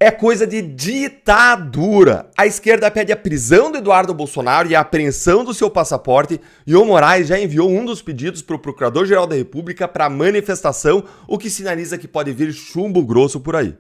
É coisa de ditadura. A esquerda pede a prisão do Eduardo Bolsonaro e a apreensão do seu passaporte, e o Moraes já enviou um dos pedidos para o Procurador-Geral da República para manifestação, o que sinaliza que pode vir chumbo grosso por aí.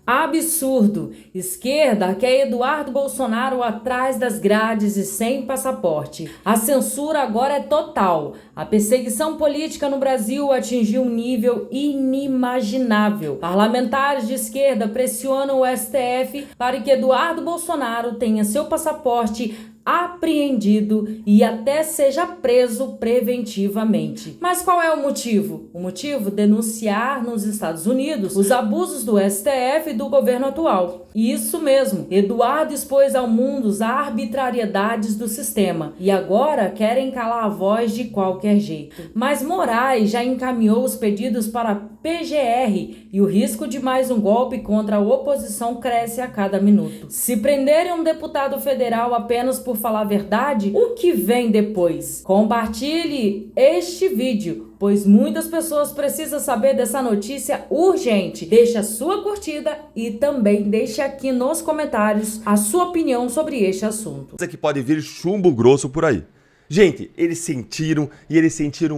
Absurdo! Esquerda quer Eduardo Bolsonaro atrás das grades e sem passaporte. A censura agora é total. A perseguição política no Brasil atingiu um nível inimaginável. Parlamentares de esquerda pressionam o STF para que Eduardo Bolsonaro tenha seu passaporte apreendido e até seja preso preventivamente. Mas qual é o motivo? O motivo? Denunciar nos Estados Unidos os abusos do STF e do governo atual. Isso mesmo, Eduardo expôs ao mundo as arbitrariedades do sistema e agora querem calar a voz de qualquer jeito. Mas Moraes já encaminhou os pedidos para a PGR e o risco de mais um golpe contra a oposição cresce a cada minuto. Se prenderem um deputado federal apenas por falar a verdade, o que vem depois? Compartilhe este vídeo, pois muitas pessoas precisam saber dessa notícia urgente. Deixe a sua curtida e também deixe aqui nos comentários a sua opinião sobre este assunto. Que pode vir chumbo grosso por aí. Gente, eles sentiram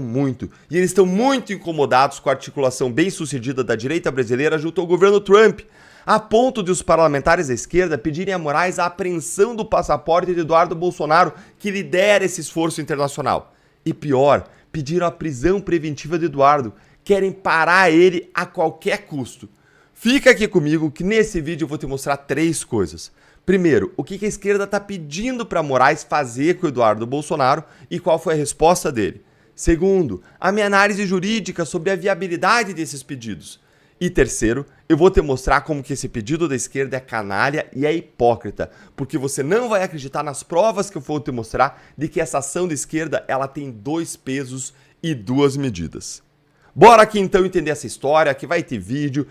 muito, e eles estão muito incomodados com a articulação bem-sucedida da direita brasileira junto ao governo Trump, a ponto de os parlamentares da esquerda pedirem a Moraes a apreensão do passaporte de Eduardo Bolsonaro, que lidera esse esforço internacional. E pior, pediram a prisão preventiva de Eduardo, querem parar ele a qualquer custo. Fica aqui comigo que nesse vídeo eu vou te mostrar 3 coisas. Primeiro, o que a esquerda está pedindo para Moraes fazer com o Eduardo Bolsonaro e qual foi a resposta dele. Segundo, a minha análise jurídica sobre a viabilidade desses pedidos. E terceiro, eu vou te mostrar como que esse pedido da esquerda é canalha e é hipócrita, porque você não vai acreditar nas provas que eu vou te mostrar de que essa ação da esquerda ela tem 2 pesos e 2 medidas. Bora aqui então entender essa história, que vai ter vídeo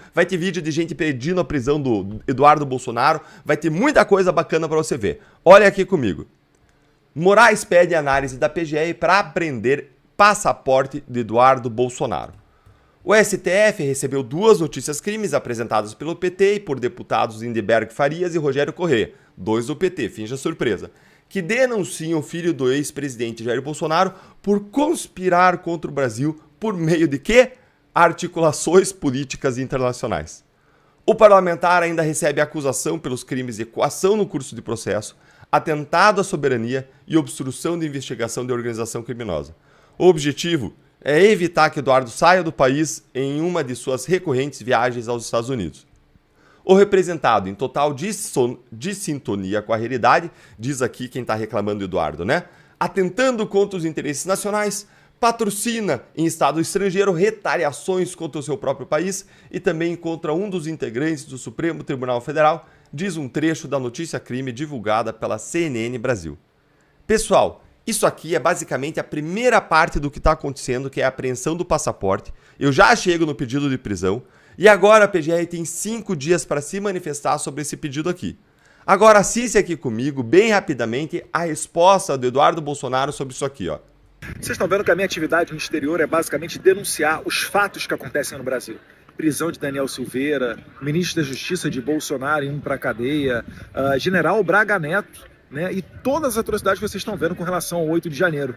de gente pedindo a prisão do Eduardo Bolsonaro, vai ter muita coisa bacana para você ver. Olha aqui comigo. Moraes pede análise da PGR para apreender passaporte de Eduardo Bolsonaro. O STF recebeu 2 notícias-crimes apresentadas pelo PT e por deputados Lindeberg Farias e Rogério Corrêa, 2 do PT, finja surpresa, que denunciam o filho do ex-presidente Jair Bolsonaro por conspirar contra o Brasil por meio de quê? Articulações políticas internacionais. O parlamentar ainda recebe acusação pelos crimes de coação no curso de processo, atentado à soberania e obstrução de investigação de organização criminosa. O objetivo é evitar que Eduardo saia do país em uma de suas recorrentes viagens aos Estados Unidos. O representado, em total sintonia com a realidade, diz aqui quem está reclamando do Eduardo, né? Atentando contra os interesses nacionais, patrocina em estado estrangeiro retaliações contra o seu próprio país e também contra um dos integrantes do Supremo Tribunal Federal, diz um trecho da notícia-crime divulgada pela CNN Brasil. Pessoal, isso aqui é basicamente a primeira parte do que está acontecendo, que é a apreensão do passaporte. Eu já chego no pedido de prisão e agora a PGR tem 5 dias para se manifestar sobre esse pedido aqui. Agora assiste aqui comigo, bem rapidamente, a resposta do Eduardo Bolsonaro sobre isso aqui, ó. Vocês estão vendo que a minha atividade no exterior é basicamente denunciar os fatos que acontecem no Brasil. Prisão de Daniel Silveira, ministro da Justiça de Bolsonaro indo para a cadeia, general Braga Neto, né, e todas as atrocidades que vocês estão vendo com relação ao 8 de janeiro.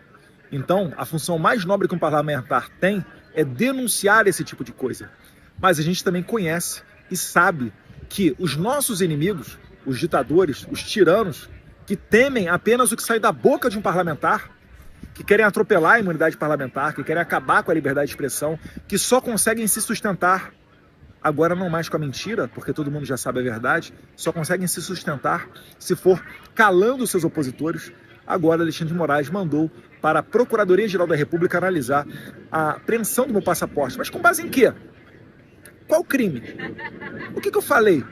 Então, a função mais nobre que um parlamentar tem é denunciar esse tipo de coisa. Mas a gente também conhece e sabe que os nossos inimigos, os ditadores, os tiranos, que temem apenas o que sai da boca de um parlamentar, que querem atropelar a imunidade parlamentar, que querem acabar com a liberdade de expressão, que só conseguem se sustentar, agora não mais com a mentira, porque todo mundo já sabe a verdade, só conseguem se sustentar se for calando seus opositores. Agora Alexandre de Moraes mandou para a Procuradoria-Geral da República analisar a apreensão do meu passaporte. Mas com base em quê? Qual crime? O que eu falei?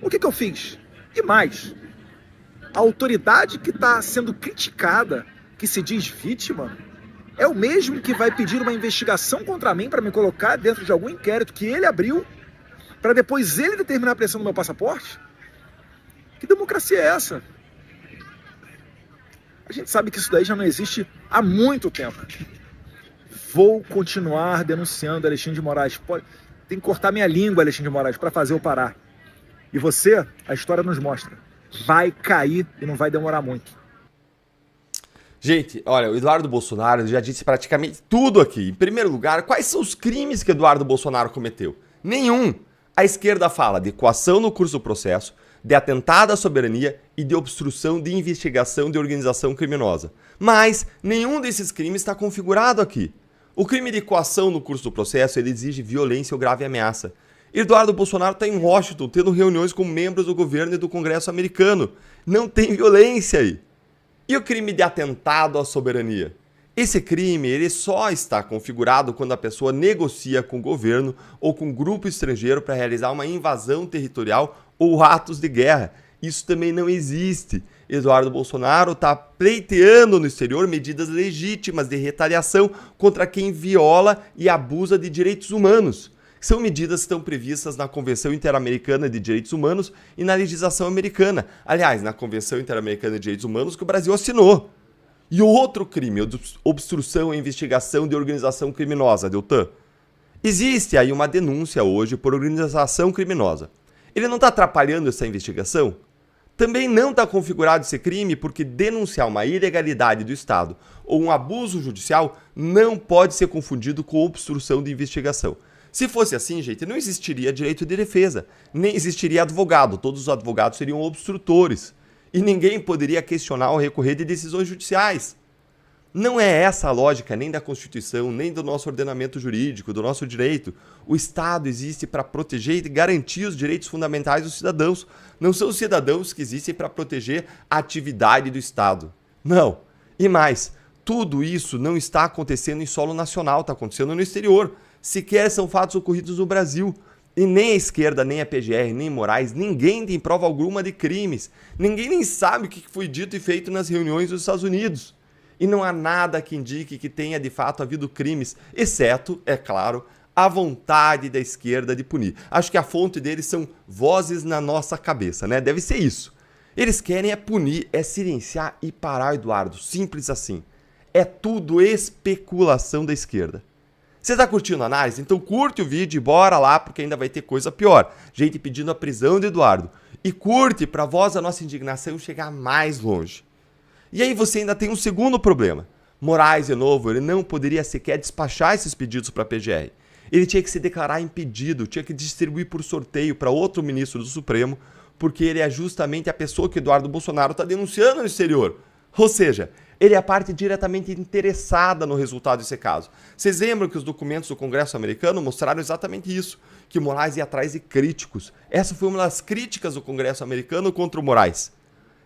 O que eu fiz? E mais, a autoridade que está sendo criticada, que se diz vítima, é o mesmo que vai pedir uma investigação contra mim para me colocar dentro de algum inquérito que ele abriu, para depois ele determinar a apreensão do meu passaporte? Que democracia é essa? A gente sabe que isso daí já não existe há muito tempo. Vou continuar denunciando Alexandre de Moraes. Tem que cortar minha língua, Alexandre de Moraes, para fazer eu parar. E você, a história nos mostra, vai cair e não vai demorar muito. Gente, olha, o Eduardo Bolsonaro já disse praticamente tudo aqui. Em primeiro lugar, quais são os crimes que Eduardo Bolsonaro cometeu? Nenhum. A esquerda fala de coação no curso do processo, de atentado à soberania e de obstrução de investigação de organização criminosa. Mas nenhum desses crimes está configurado aqui. O crime de coação no curso do processo, ele exige violência ou grave ameaça. Eduardo Bolsonaro está em Washington, tendo reuniões com membros do governo e do Congresso americano. Não tem violência aí. E o crime de atentado à soberania? Esse crime ele só está configurado quando a pessoa negocia com o governo ou com um grupo estrangeiro para realizar uma invasão territorial ou atos de guerra. Isso também não existe. Eduardo Bolsonaro está pleiteando no exterior medidas legítimas de retaliação contra quem viola e abusa de direitos humanos. São medidas que estão previstas na Convenção Interamericana de Direitos Humanos e na legislação americana. Aliás, na Convenção Interamericana de Direitos Humanos que o Brasil assinou. E o outro crime, obstrução e investigação de organização criminosa, Deltan. Existe aí uma denúncia hoje por organização criminosa. Ele não está atrapalhando essa investigação? Também não está configurado esse crime porque denunciar uma ilegalidade do Estado ou um abuso judicial não pode ser confundido com obstrução de investigação. Se fosse assim, gente, não existiria direito de defesa, nem existiria advogado, todos os advogados seriam obstrutores e ninguém poderia questionar ou recorrer de decisões judiciais. Não é essa a lógica nem da Constituição, nem do nosso ordenamento jurídico, do nosso direito. O Estado existe para proteger e garantir os direitos fundamentais dos cidadãos. Não são os cidadãos que existem para proteger a atividade do Estado. Não. E mais, tudo isso não está acontecendo em solo nacional, está acontecendo no exterior. Sequer são fatos ocorridos no Brasil. E nem a esquerda, nem a PGR, nem Moraes, ninguém tem prova alguma de crimes. Ninguém nem sabe o que foi dito e feito nas reuniões dos Estados Unidos. E não há nada que indique que tenha de fato havido crimes, exceto, é claro, a vontade da esquerda de punir. Acho que a fonte deles são vozes na nossa cabeça, né? Deve ser isso. Eles querem é punir, é silenciar e parar o Eduardo. Simples assim. É tudo especulação da esquerda. Você está curtindo a análise? Então curte o vídeo e bora lá, porque ainda vai ter coisa pior. Gente pedindo a prisão de Eduardo. E curte para a voz da nossa indignação chegar mais longe. E aí você ainda tem um segundo problema. Moraes, de novo, ele não poderia sequer despachar esses pedidos para a PGR. Ele tinha que se declarar impedido, tinha que distribuir por sorteio para outro ministro do Supremo, porque ele é justamente a pessoa que Eduardo Bolsonaro está denunciando no exterior. Ou seja, ele é a parte diretamente interessada no resultado desse caso. Vocês lembram que os documentos do Congresso americano mostraram exatamente isso, que Moraes ia atrás de críticos. Essa foi uma das críticas do Congresso americano contra o Moraes.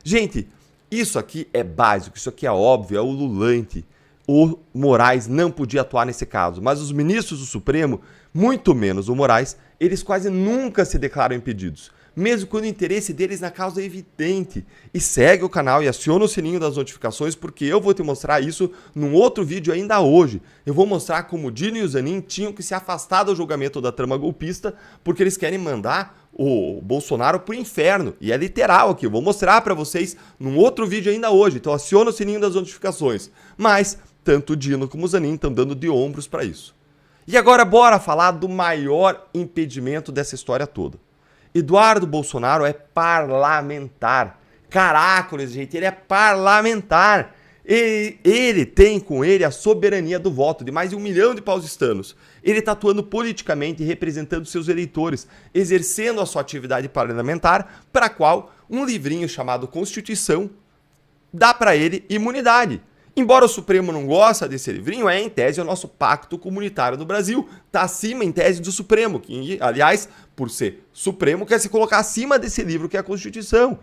Gente, isso aqui é básico, isso aqui é óbvio, é ululante. O Moraes não podia atuar nesse caso, mas os ministros do Supremo, muito menos o Moraes, eles quase nunca se declaram impedidos, mesmo quando o interesse deles na causa é evidente. E segue o canal e aciona o sininho das notificações, porque eu vou te mostrar isso num outro vídeo ainda hoje. Eu vou mostrar como o Dino e o Zanin tinham que se afastar do julgamento da trama golpista, porque eles querem mandar o Bolsonaro pro inferno. E é literal aqui, eu vou mostrar para vocês num outro vídeo ainda hoje. Então aciona o sininho das notificações. Mas tanto o Dino como o Zanin estão dando de ombros para isso. E agora bora falar do maior impedimento dessa história toda. Eduardo Bolsonaro é parlamentar. Caracoles, gente, ele é parlamentar. Ele tem com ele a soberania do voto de mais de 1 milhão de paulistanos. Ele está atuando politicamente e representando seus eleitores, exercendo a sua atividade parlamentar, para a qual um livrinho chamado Constituição dá para ele imunidade. Embora o Supremo não goste desse livrinho, em tese, o nosso pacto comunitário do Brasil. Está acima, em tese, do Supremo, que, aliás, por ser Supremo, quer se colocar acima desse livro que é a Constituição.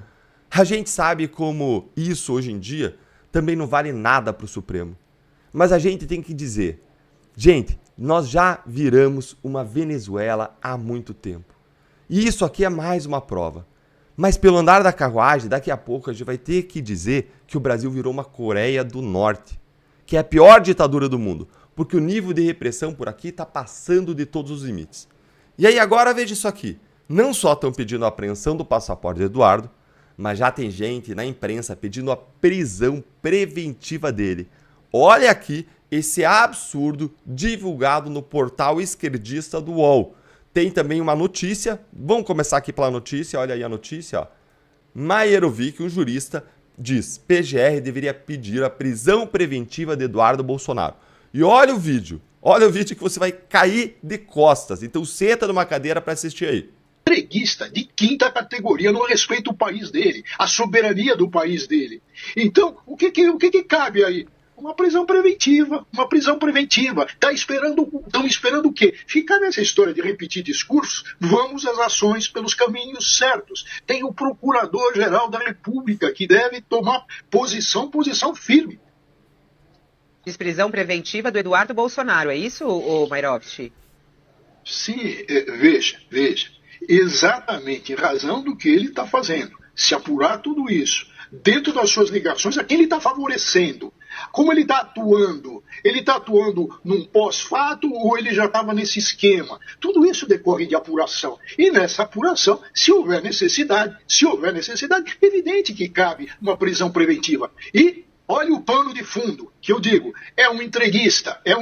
A gente sabe como isso, hoje em dia, também não vale nada para o Supremo. Mas a gente tem que dizer, gente, nós já viramos uma Venezuela há muito tempo. E isso aqui é mais uma prova. Mas pelo andar da carruagem, daqui a pouco a gente vai ter que dizer que o Brasil virou uma Coreia do Norte, que é a pior ditadura do mundo, porque o nível de repressão por aqui está passando de todos os limites. E aí agora veja isso aqui, não só estão pedindo a apreensão do passaporte de Eduardo, mas já tem gente na imprensa pedindo a prisão preventiva dele. Olha aqui esse absurdo divulgado no portal esquerdista do UOL. tem também uma notícia. Vamos começar aqui pela notícia. Olha aí a notícia. Ó. Maierovic, um jurista, diz: PGR deveria pedir a prisão preventiva de Eduardo Bolsonaro. E olha o vídeo. Olha o vídeo que você vai cair de costas. Então senta numa cadeira para assistir aí. Entreguista de quinta categoria, não respeita o país dele, a soberania do país dele. Então, o que cabe aí? Uma prisão preventiva, uma prisão preventiva. Estão esperando o quê? Ficar nessa história de repetir discursos, vamos às ações pelos caminhos certos. Tem o Procurador-Geral da República que deve tomar posição firme. Diz prisão preventiva do Eduardo Bolsonaro, é isso, Maierovic? Sim, veja. Exatamente em razão do que ele está fazendo. Se apurar tudo isso, dentro das suas ligações, a quem ele está favorecendo? Como ele está atuando? Ele está atuando num pós-fato ou ele já estava nesse esquema? Tudo isso decorre de apuração. E nessa apuração, se houver necessidade, evidente que cabe uma prisão preventiva. E olha o pano de fundo, que eu digo, é um entreguista, é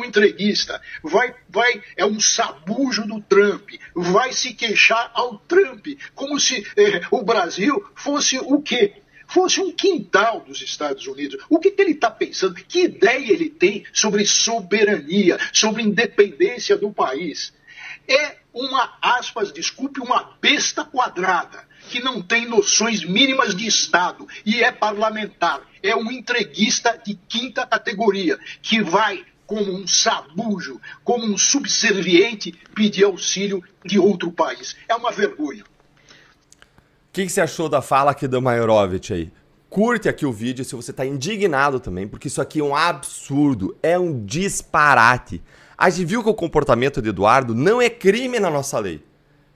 um sabujo do Trump, vai se queixar ao Trump, como se o Brasil fosse o quê? Fosse um quintal dos Estados Unidos. O que ele está pensando? Que ideia ele tem sobre soberania, sobre independência do país? É uma besta quadrada, que não tem noções mínimas de Estado e é parlamentar. É um entreguista de quinta categoria, que vai, como um sabujo, como um subserviente, pedir auxílio de outro país. É uma vergonha. O que você achou da fala aqui do Maierovic aí? Curte aqui o vídeo se você está indignado também, porque isso aqui é um absurdo, é um disparate. A gente viu que o comportamento de Eduardo não é crime na nossa lei.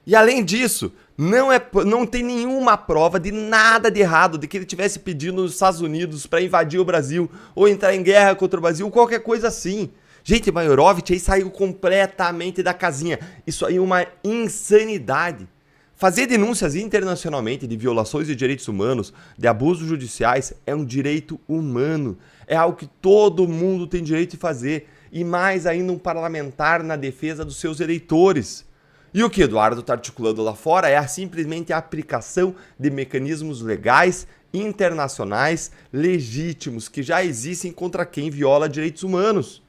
E além disso, não tem nenhuma prova de nada de errado, de que ele tivesse pedido nos Estados Unidos para invadir o Brasil ou entrar em guerra contra o Brasil, qualquer coisa assim. Gente, Maierovic aí saiu completamente da casinha. Isso aí é uma insanidade. Fazer denúncias internacionalmente de violações de direitos humanos, de abusos judiciais, é um direito humano. É algo que todo mundo tem direito de fazer. E mais ainda um parlamentar na defesa dos seus eleitores. E o que Eduardo está articulando lá fora é simplesmente a aplicação de mecanismos legais, internacionais, legítimos, que já existem contra quem viola direitos humanos.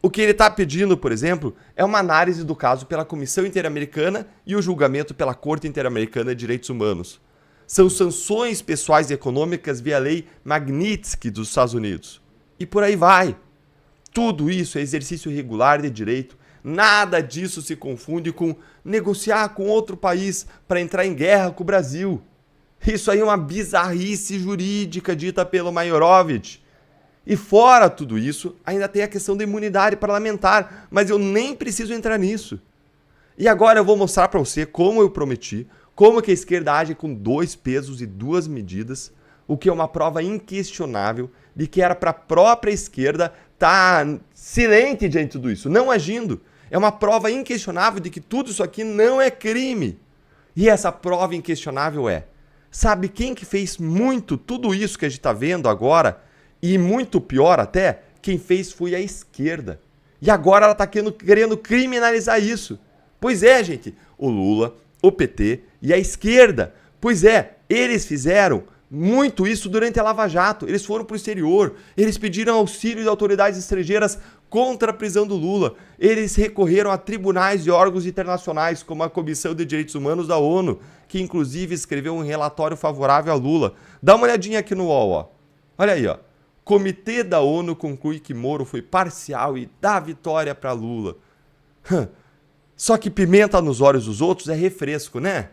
O que ele está pedindo, por exemplo, é uma análise do caso pela Comissão Interamericana e o julgamento pela Corte Interamericana de Direitos Humanos. São sanções pessoais e econômicas via lei Magnitsky dos Estados Unidos. E por aí vai. Tudo isso é exercício regular de direito. Nada disso se confunde com negociar com outro país para entrar em guerra com o Brasil. Isso aí é uma bizarrice jurídica dita pelo Maierovic. E fora tudo isso, ainda tem a questão da imunidade parlamentar, mas eu nem preciso entrar nisso. E agora eu vou mostrar para você, como eu prometi, como que a esquerda age com 2 pesos e 2 medidas, o que é uma prova inquestionável de que era para a própria esquerda estar silente diante de tudo isso, não agindo. É uma prova inquestionável de que tudo isso aqui não é crime. E essa prova inquestionável sabe quem que fez tudo isso que a gente está vendo agora? E muito pior até, quem fez foi a esquerda. E agora ela está querendo criminalizar isso. Pois é, gente, o Lula, o PT e a esquerda. Pois é, eles fizeram muito isso durante a Lava Jato. Eles foram para o exterior, eles pediram auxílio de autoridades estrangeiras contra a prisão do Lula. Eles recorreram a tribunais e órgãos internacionais, como a Comissão de Direitos Humanos da ONU, que inclusive escreveu um relatório favorável a Lula. Dá uma olhadinha aqui no UOL, ó. Olha aí, ó. Comitê da ONU conclui que Moro foi parcial e dá vitória para Lula. Só que pimenta nos olhos dos outros é refresco, né?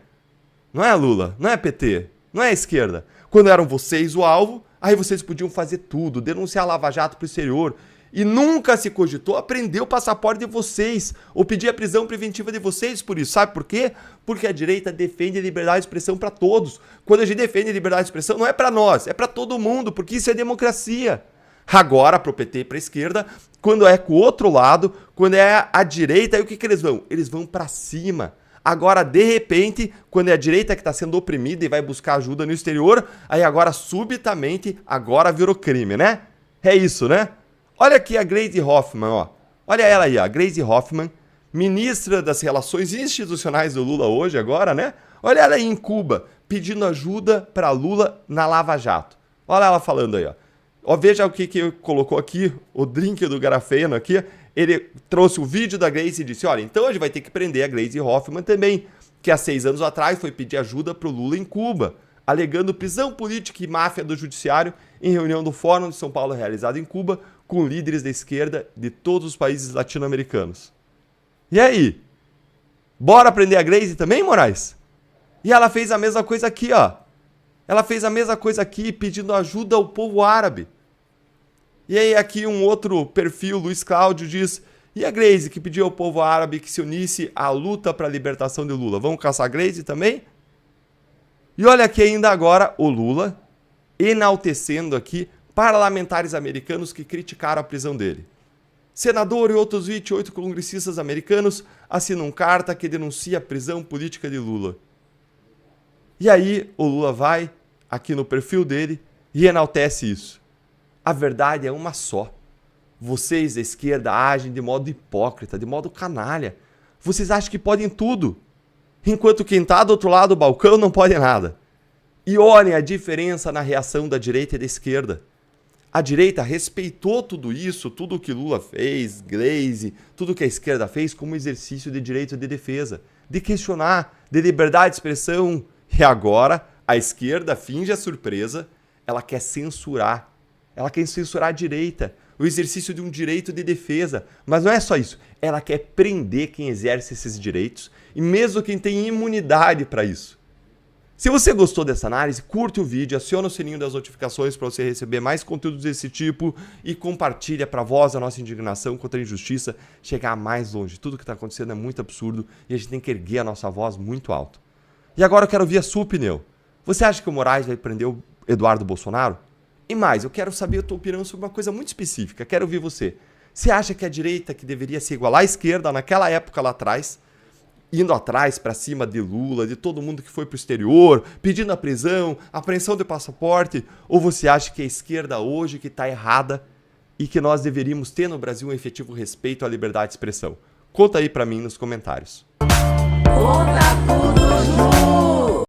Não é, Lula? Não é PT? Não é a esquerda? Quando eram vocês o alvo, aí vocês podiam fazer tudo, denunciar a Lava Jato para o exterior. E nunca se cogitou a prender o passaporte de vocês ou pedir a prisão preventiva de vocês por isso. Sabe por quê? Porque a direita defende a liberdade de expressão para todos. Quando a gente defende a liberdade de expressão, não é para nós, é para todo mundo, porque isso é democracia. Agora, para o PT e para a esquerda, quando é com o outro lado, quando é a direita, aí o que eles vão? Eles vão para cima. Agora, de repente, quando é a direita que está sendo oprimida e vai buscar ajuda no exterior, aí agora, subitamente, agora virou crime, né? É isso, né? Olha aqui a Gleisi Hoffmann, ó. Olha ela aí, ó. A Gleisi Hoffmann ministra das Relações Institucionais do Lula hoje, agora, né? Olha ela aí em Cuba, pedindo ajuda para Lula na Lava Jato. Olha ela falando aí, ó. Ó, veja o que colocou aqui, o drink do Garafeno aqui. Ele trouxe o vídeo da Gleisi e disse, olha, então a gente vai ter que prender a Gleisi Hoffmann também, que há 6 anos atrás foi pedir ajuda para o Lula em Cuba, alegando prisão política e máfia do judiciário em reunião do Fórum de São Paulo realizada em Cuba com líderes da esquerda de todos os países latino-americanos. E aí? Bora prender a Gleisi também, Moraes? E ela fez a mesma coisa aqui, ó. Ela fez a mesma coisa aqui, pedindo ajuda ao povo árabe. E aí aqui um outro perfil, Luiz Cláudio, diz, e a Gleisi que pediu ao povo árabe que se unisse à luta para a libertação de Lula? Vamos caçar a Gleisi também? E olha aqui ainda agora o Lula enaltecendo aqui parlamentares americanos que criticaram a prisão dele. Senador e outros 28 congressistas americanos assinam carta que denuncia a prisão política de Lula. E aí o Lula vai aqui no perfil dele e enaltece isso. A verdade é uma só. Vocês da esquerda agem de modo hipócrita, de modo canalha. Vocês acham que podem tudo, enquanto quem está do outro lado do balcão não pode nada. E olhem a diferença na reação da direita e da esquerda. A direita respeitou tudo isso, tudo o que Lula fez, Gleisi, tudo que a esquerda fez como exercício de direito de defesa, de questionar, de liberdade de expressão. E agora a esquerda finge a surpresa, ela quer censurar. Ela quer censurar a direita, o exercício de um direito de defesa. Mas não é só isso, ela quer prender quem exerce esses direitos e mesmo quem tem imunidade para isso. Se você gostou dessa análise, curte o vídeo, aciona o sininho das notificações para você receber mais conteúdos desse tipo e compartilha para a voz da nossa indignação contra a injustiça chegar mais longe. Tudo que está acontecendo é muito absurdo e a gente tem que erguer a nossa voz muito alto. E agora eu quero ouvir a sua opinião. Você acha que o Moraes vai prender o Eduardo Bolsonaro? E mais, eu quero saber a tua opinião sobre uma coisa muito específica. Quero ouvir você. Você acha que a direita, que deveria se igualar à esquerda naquela época lá atrás, indo atrás para cima de Lula, de todo mundo que foi para o exterior, pedindo a prisão, apreensão de passaporte, ou você acha que a esquerda hoje que está errada e que nós deveríamos ter no Brasil um efetivo respeito à liberdade de expressão? Conta aí para mim nos comentários. Conta tudo junto.